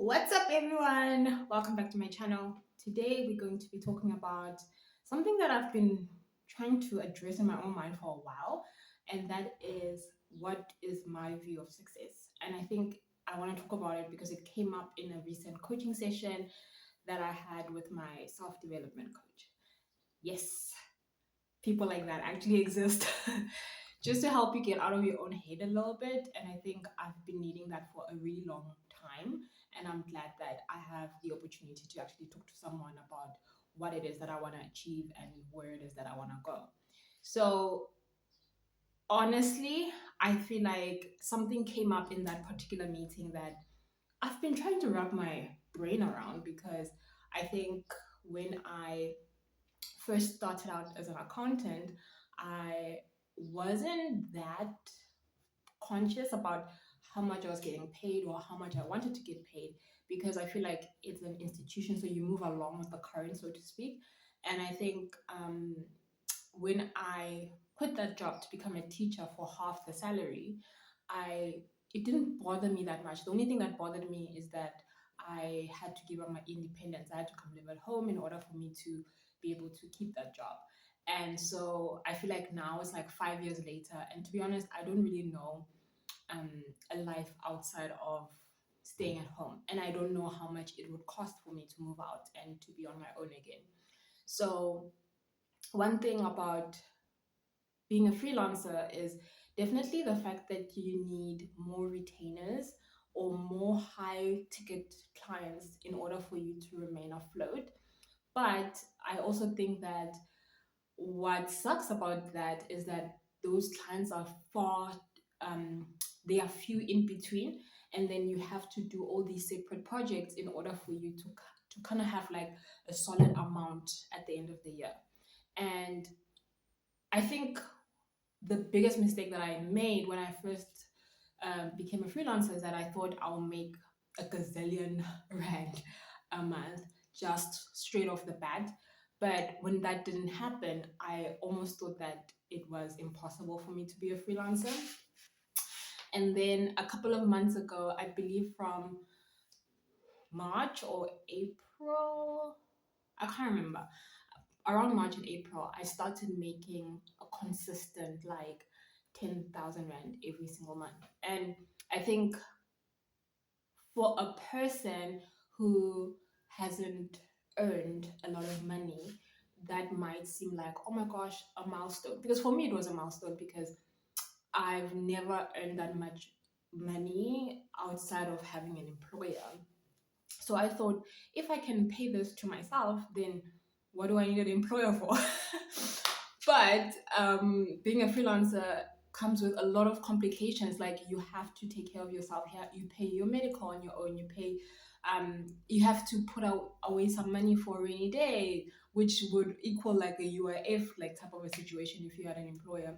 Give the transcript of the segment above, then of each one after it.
What's up, everyone? Welcome back to my channel. Today, we're going to be talking about something that I've been trying to address in my own mind for a while, and that is what is my view of success. And I think I want to talk about it because it came up in a recent coaching session that I had with my self development coach. Yes, people like that actually exist. Just to help you get out of your own head a little bit. And I think I've been needing that for a really long time. And I'm glad that I have the opportunity to actually talk to someone about what it is that I want to achieve and where it is that I want to go. So, honestly, I feel like something came up in that particular meeting that I've been trying to wrap my brain around because I think when I first started out as an accountant, I wasn't that conscious about how much I was getting paid or how much I wanted to get paid because I feel like it's an institution, so you move along with the current, so to speak. And I think when I quit that job to become a teacher for half the salary, I it didn't bother me that much. The only thing that bothered me is that I had to give up my independence. I had to come live at home in order for me to be able to keep that job. And so I feel like now it's like 5 years later, and to be honest, I don't really know um, a life outside of staying at home. And I don't know how much it would cost for me to move out and to be on my own again. So, one thing about being a freelancer is definitely the fact that you need more retainers or more high ticket clients in order for you to remain afloat. But I also think that what sucks about that is that those clients are far um, they are few in between, and then you have to do all these separate projects in order for you to kind of have like a solid amount at the end of the year. And I think the biggest mistake that I made when I first became a freelancer is that I thought I'll make a gazillion rand a month just straight off the bat. But when that didn't happen, I almost thought that it was impossible for me to be a freelancer. And then a couple of months ago, I believe from March or April, I can't remember, around March and April, I started making a consistent like 10,000 Rand every single month. And I think for a person who hasn't earned a lot of money, that might seem like, oh my gosh, a milestone. Because for me, it was a milestone because I've never earned that much money outside of having an employer. So I thought, if I can pay this to myself, then what do I need an employer for? But being a freelancer comes with a lot of complications. Like you have to take care of yourself. You pay your medical on your own. You have to put away some money for a rainy day, which would equal like a UIF like type of a situation if you had an employer.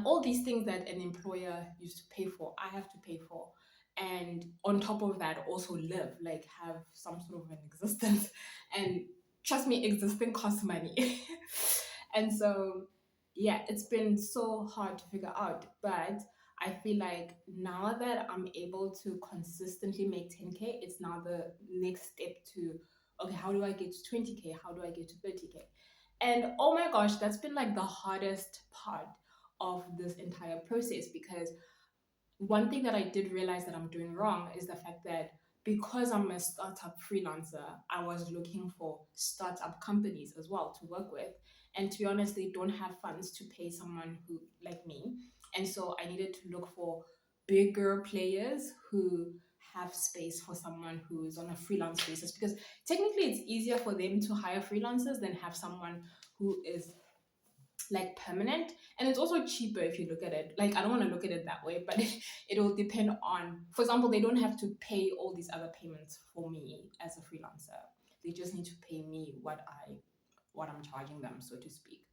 All these things that an employer used to pay for, I have to pay for. And on top of that, also live, like have some sort of an existence. And trust me, existing costs money. And so, yeah, it's been so hard to figure out. But I feel like now that I'm able to consistently make 10K, it's now the next step to, okay, how do I get to 20K? How do I get to 30K? And oh my gosh, that's been like the hardest part of this entire process because one thing that I did realize that I'm doing wrong is the fact that because I'm a startup freelancer, I was looking for startup companies as well to work with. And to be honest, they don't have funds to pay someone who like me. And so I needed to look for bigger players who have space for someone who is on a freelance basis because technically it's easier for them to hire freelancers than have someone who is like permanent, and it's also cheaper if you look at it. Like I don't want to look at it that way, but it will depend on, for example, they don't have to pay all these other payments for me as a freelancer. They just need to pay me what I'm charging them, so to speak.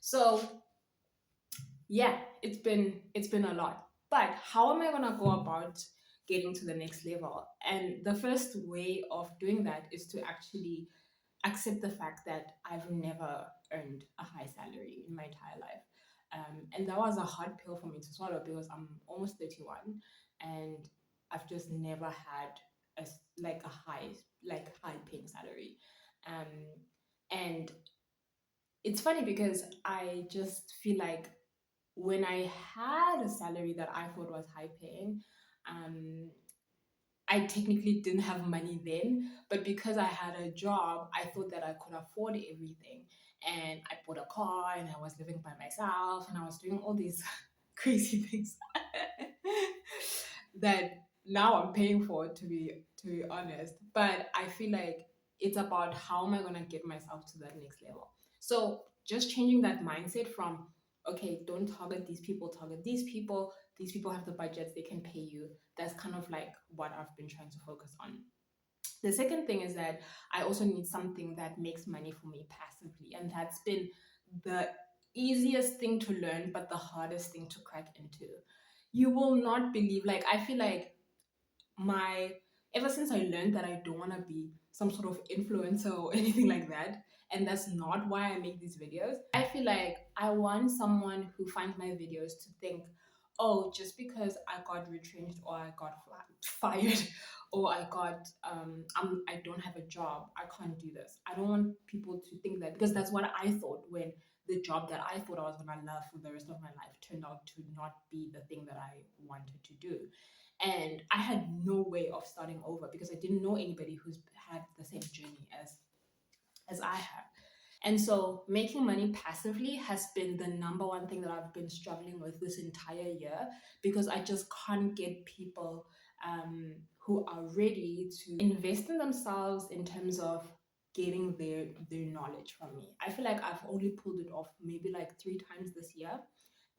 So yeah, it's been a lot, but how am I going to go about getting to the next level? And the first way of doing that is to actually accept the fact that I've never earned a high salary in my entire life. And that was a hard pill for me to swallow because I'm almost 31. And I've just never had like a high paying salary. Um, and it's funny because I just feel like when I had a salary that I thought was high paying, um, I technically didn't have money then, but because I had a job, I thought that I could afford everything. And I bought a car and I was living by myself and I was doing all these crazy things that now I'm paying for, to be honest. But I feel like it's about how am I gonna get myself to that next level. So just changing that mindset from okay, don't target these people, target these people. These people have the budgets, they can pay you. That's kind of like what I've been trying to focus on. The second thing is that I also need something that makes money for me passively. And that's been the easiest thing to learn, but the hardest thing to crack into. You will not believe, like, I feel like my ever since I learned that I don't want to be some sort of influencer or anything like that, and that's not why I make these videos. I feel like I want someone who finds my videos to think, oh, just because I got retrenched or I got fired or I don't have a job, I can't do this. I don't want people to think that, because that's what I thought when the job that I thought I was gonna love for the rest of my life turned out to not be the thing that I wanted to do. And I had no way of starting over because I didn't know anybody who's had the same journey as I have. And so making money passively has been the number one thing that I've been struggling with this entire year, because I just can't get people who are ready to invest in themselves in terms of getting their knowledge from me. I feel like I've only pulled it off maybe like 3 times this year,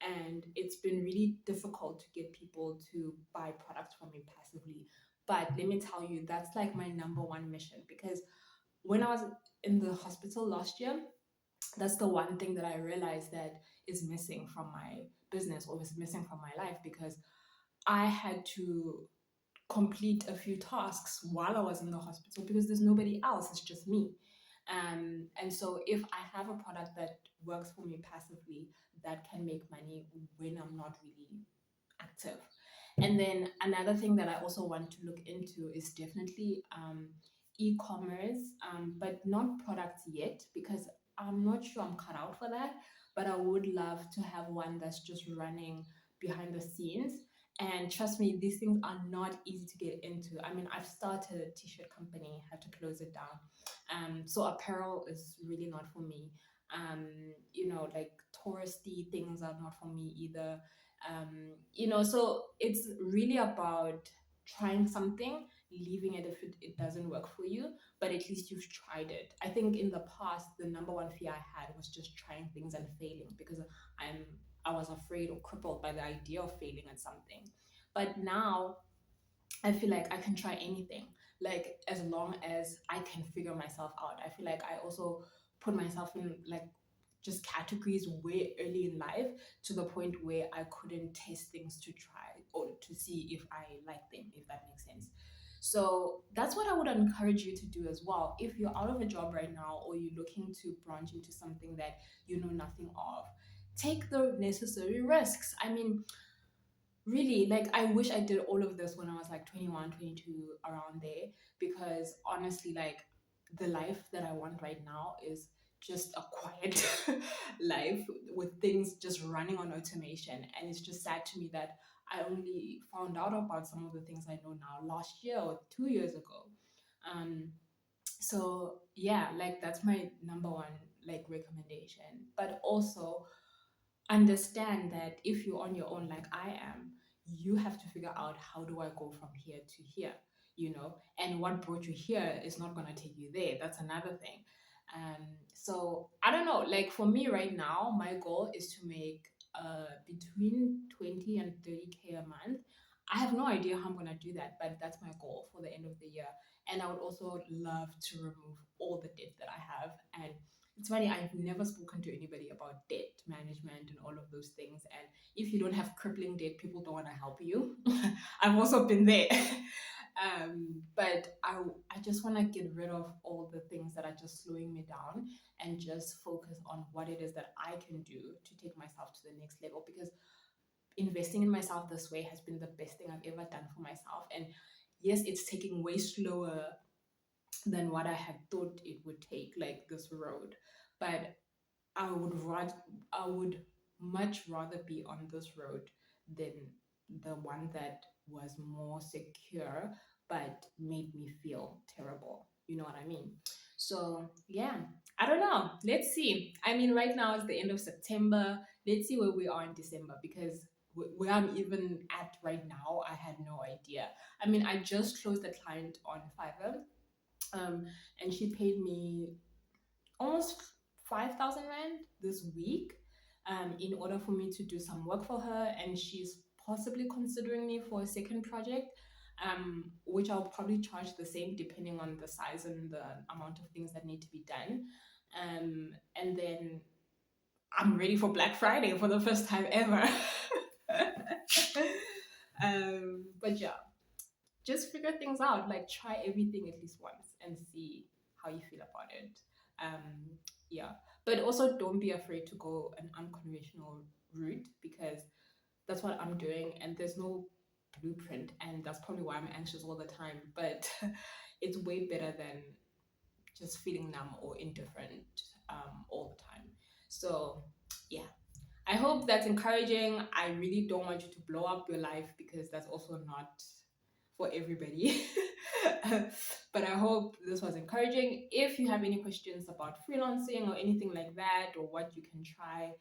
and it's been really difficult to get people to buy products from me passively. But let me tell you, that's like my number one mission, because when I was in the hospital last year, that's the one thing that I realized that is missing from my business or is missing from my life, because I had to complete a few tasks while I was in the hospital because there's nobody else, it's just me. And so if I have a product that works for me passively, that can make money when I'm not really active. And then another thing that I also want to look into is definitely e-commerce, but not products yet, because I'm not sure I'm cut out for that. But I would love to have one that's just running behind the scenes. And trust me, these things are not easy to get into. I mean, I've started a t-shirt company, had to close it down. So apparel is really not for me. Like touristy things are not for me either. So it's really about trying something, leaving it if it doesn't work for you, but at least you've tried it. I think in the past, the number one fear I had was just trying things and failing, because I'm I was afraid or crippled by the idea of failing at something. But now I feel like I can try anything, like as long as I can figure myself out. I feel like I also put myself in like just categories way early in life, to the point where I couldn't test things to try or to see if I like them, if that makes sense. So that's what I would encourage you to do as well. If you're out of a job right now or you're looking to branch into something that you know nothing of, take the necessary risks. I mean, really, like, I wish I did all of this when I was like 21, 22, around there, because honestly, like, the life that I want right now is just a quiet life with things just running on automation. And it's just sad to me that I only found out about some of the things I know now last year or 2 years ago. um so yeah, like, that's my number one like recommendation. But also understand that if you're on your own like I am, you have to figure out, how do I go from here to here, and what brought you here is not going to take you there. That's another thing. So I don't know, like, for me right now, my goal is to make between 20 and 30K a month. I have no idea how I'm going to do that, but that's my goal for the end of the year. And I would also love to remove all the debt that I have. And it's funny, I've never spoken to anybody about debt management and all of those things. And if you don't have crippling debt, people don't want to help you. I've also been there. But I just want to get rid of all the things that are just slowing me down, and just focus on what it is that I can do to take myself to the next level. Because investing in myself this way has been the best thing I've ever done for myself. And yes, it's taking way slower than what I had thought it would take, like this road. But I would rather, I would much rather be on this road than the one that was more secure but made me feel terrible. You know what I mean? So yeah, I don't know. Let's see. I mean, right now it's the end of September. Let's see where we are in December, because where I'm even at right now, I had no idea. I mean, I just closed a client on Fiverr, um, and she paid me almost 5,000 Rand this week, in order for me to do some work for her. And she's possibly considering me for a second project, which I'll probably charge the same depending on the size and the amount of things that need to be done. And then I'm ready for Black Friday for the first time ever. But yeah, just figure things out. Like, try everything at least once and see how you feel about it. Yeah, but also don't be afraid to go an unconventional route, because that's what I'm doing, and there's no blueprint, and that's probably why I'm anxious all the time. But it's way better than just feeling numb or indifferent, all the time. So yeah, I hope that's encouraging. I really don't want you to blow up your life, because that's also not for everybody. But I hope this was encouraging. If you have any questions about freelancing or anything like that, or what you can try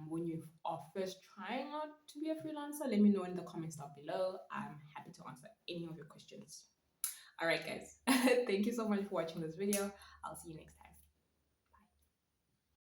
when you are first trying out to be a freelancer, let me know in the comments down below. I'm happy to answer any of your questions. All right, guys. Thank you so much for watching this video. I'll see you next time.